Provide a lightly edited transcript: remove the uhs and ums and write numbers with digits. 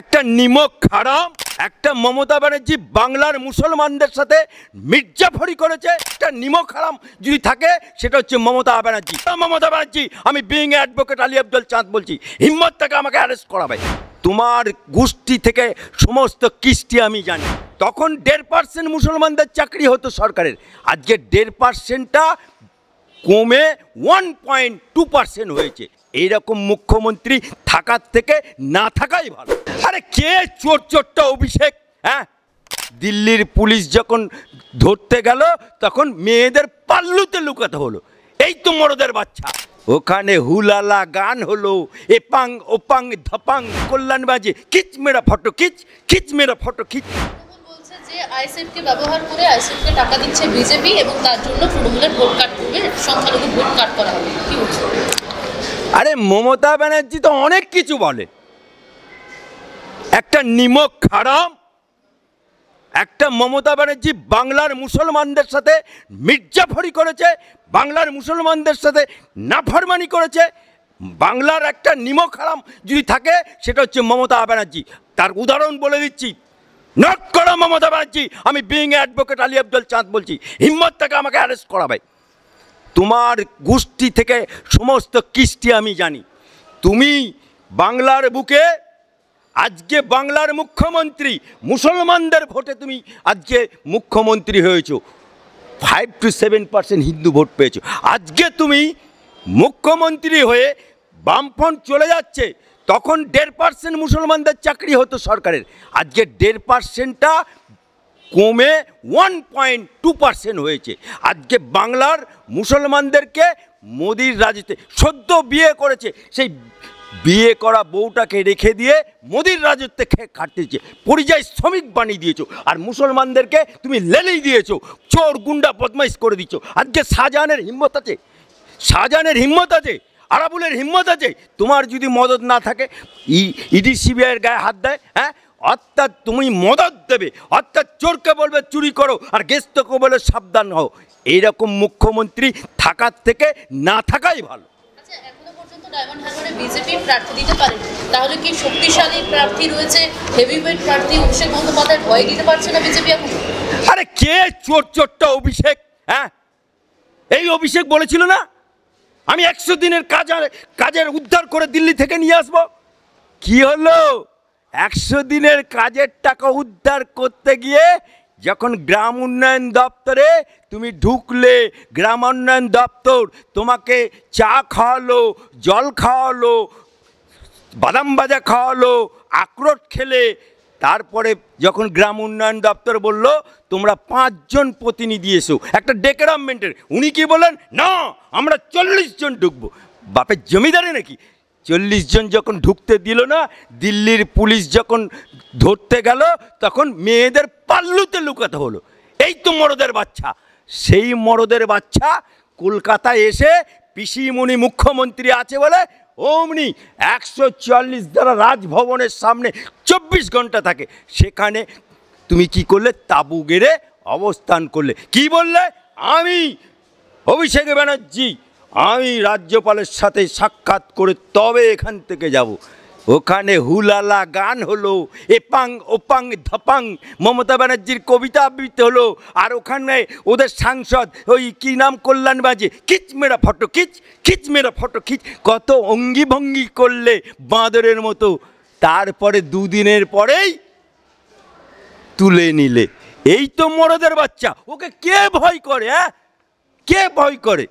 একটা নিমক হারাম, একটা মমতা ব্যানার্জি বাংলার মুসলমানদের সাথে মির্জাফরি করেছে। একটা নিমক হারাম যদি থাকে সেটা হচ্ছে মমতা ব্যানার্জি। মমতা ব্যানার্জি, আমি বিইং অ্যাডভোকেট আলী আব্দুল চাঁদ বলছি, হিম্মত থেকে আমাকে অ্যারেস্ট করাবে। তোমার গোষ্ঠী থেকে সমস্ত কিস্তি আমি জানি। তখন 1.5% মুসলমানদের চাকরি হতো সরকারের, আজকে 1.5%টা কমে 1.2% হয়েছে। এইরকম মুখ্যমন্ত্রী থাকার থেকে না থাকাই ভালো। আরে কে চোরটা অভিষেক? হ্যাঁ, দিল্লির পুলিশ যখন ধরতে গেল তখন মেয়েদের পাল্লুতে লুকাতে হলো। এই তো মরদের বাচ্চা। ওখানে হুলালা গান হলো, এপাং ওপাং ধপাং কল্যাণ বাজে, কিচ মেরা ফটো খিচ, খিচ মেরা ফটো খিচ। আইএসএফকে ব্যবহার করে আইএসএফকে টাকা দিচ্ছে বিজেপি এবং তার জন্য তৃণমূলের ভোট কাট করবে, সংখ্যালঘু ভোট কাট করা হবে। কি বলছে? আরে মমতা ব্যানার্জি তো অনেক কিছু বলে। একটা নিমক হারাম, একটা মমতা ব্যানার্জি বাংলার মুসলমানদের সাথে মির্জাফরি করেছে, বাংলার মুসলমানদের সাথে নাফরমানি করেছে। বাংলার একটা নিমক হারাম যদি থাকে সেটা হচ্ছে মমতা ব্যানার্জি। তার উদাহরণ বলে দিচ্ছি, নট করা মমতা ব্যানার্জি, আমি বিইং অ্যাডভোকেট আলী আব্দুল চাঁদ বলছি, হিম্মত থেকে আমাকে অ্যারেস্ট করাবে। তোমার গোষ্ঠী থেকে সমস্ত কিস্তি আমি জানি। তুমি বাংলার বুকে আজকে বাংলার মুখ্যমন্ত্রী, মুসলমানদের ভোটে তুমি আজকে মুখ্যমন্ত্রী হয়েছো, 5 to 7% হিন্দু ভোট পেয়েছো। আজকে তুমি মুখ্যমন্ত্রী হয়ে বামফ্রন্ট চলে যাচ্ছে, তখন 1.5% মুসলমানদের চাকরি হতো সরকারের, আজকে 1.5%টা কমে 1.2% হয়েছে। আজকে বাংলার মুসলমানদেরকে মোদির রাজত্বে সদ্য বিয়ে করেছে, সেই বিয়ে করা বউটাকে রেখে দিয়ে মোদির রাজত্বে খাটিয়েছে, পরিযায়ী শ্রমিক বানিয়ে দিয়েছো। আর মুসলমানদেরকে তুমি লেলেই দিয়েছো, চোর গুন্ডা বদমাইশ করে দিচ্ছ। আজকে শাহজাহানের হিম্মত আছে, শাহজাহানের হিম্মত আছে, আরাবুলের হিম্মত আছে। তোমার যদি মদত না থাকে, ইডি সিবিআইয়ের গায়ে হাত দেয়। হ্যাঁ, অর্থাৎ তুমি মদত দেবে, অর্থাৎ চোরকে বলবে চুরি করো আর গেস্তকে বলে সাবধান হও। এইরকম মুখ্যমন্ত্রী থাকার থেকে না থাকাই ভালো। আচ্ছা, এখনো পর্যন্ত ডায়মন্ড হারবারে বিজেপি প্রার্থী দিতে পারেনি, তাহলে কি শক্তিশালী প্রার্থী রয়েছে, হেভিওয়েট প্রার্থী অভিষেক বন্দ্যোপাধ্যায় ভয় দিতে পারছে না বিজেপি এখন? আরে কে চোরটা অভিষেক? হ্যাঁ, এই অভিষেক বলেছিল না আমি 100 দিনের কাজের উদ্ধার করে দিল্লি থেকে নিয়ে আসবো। কি হলো? 100 দিনের কাজের টাকা উদ্ধার করতে গিয়ে যখন গ্রাম উন্নয়ন দপ্তরে তুমি ঢুকলে, গ্রাম উন্নয়ন দপ্তর তোমাকে চা খাওয়ালো, জল খাওয়ালো, বাদাম ভাজা খাওয়ালো, আখরোট খেলে, তারপরে যখন গ্রাম উন্নয়ন দপ্তর বলল তোমরা 5 জন প্রতিনিধি এসো একটা ডেভেলপমেন্টের, উনি কি বলেন, না আমরা 40 জন ঢুকবো। বাপের জমিদারে নাকি? 40 জন যখন ঢুকতে দিল না, দিল্লির পুলিশ যখন ধরতে গেল তখন মেয়েদের পাল্লুতে লুকাতে হলো। এই তো মরদের বাচ্চা। সেই মরদের বাচ্চা কলকাতায় এসে পিসিমণি মুখ্যমন্ত্রী আছে বলে অমনি 144 দ্বারা রাজভবনের সামনে 24 ঘন্টা থাকে। সেখানে তুমি কি করলে? তাবু গেড়ে অবস্থান করলে। কি বললে? আমি অভিষেক ব্যানার্জি, আমি রাজ্যপালের সাথে সাক্ষাৎ করে তবে এখান থেকে যাব। ওখানে হুলালা গান হলো, এপাং ওপাং ধপাং মমতা ব্যানার্জির কবিতা আবৃত্তি হলো। আর ওখানে ওদের সাংসদ ওই কি নাম কল্যাণ বাজে, কিচ মেরা ফটো খিচ, খিচ মেরা ফটো খিচ, কত অঙ্গি ভঙ্গি করলে বাঁদরের মতো। তারপরে 2 দিনের পরেই তুলে নিলে। এই তো মরদের বাচ্চা। ওকে কে ভয় করে? হ্যাঁ, কে ভয় করে?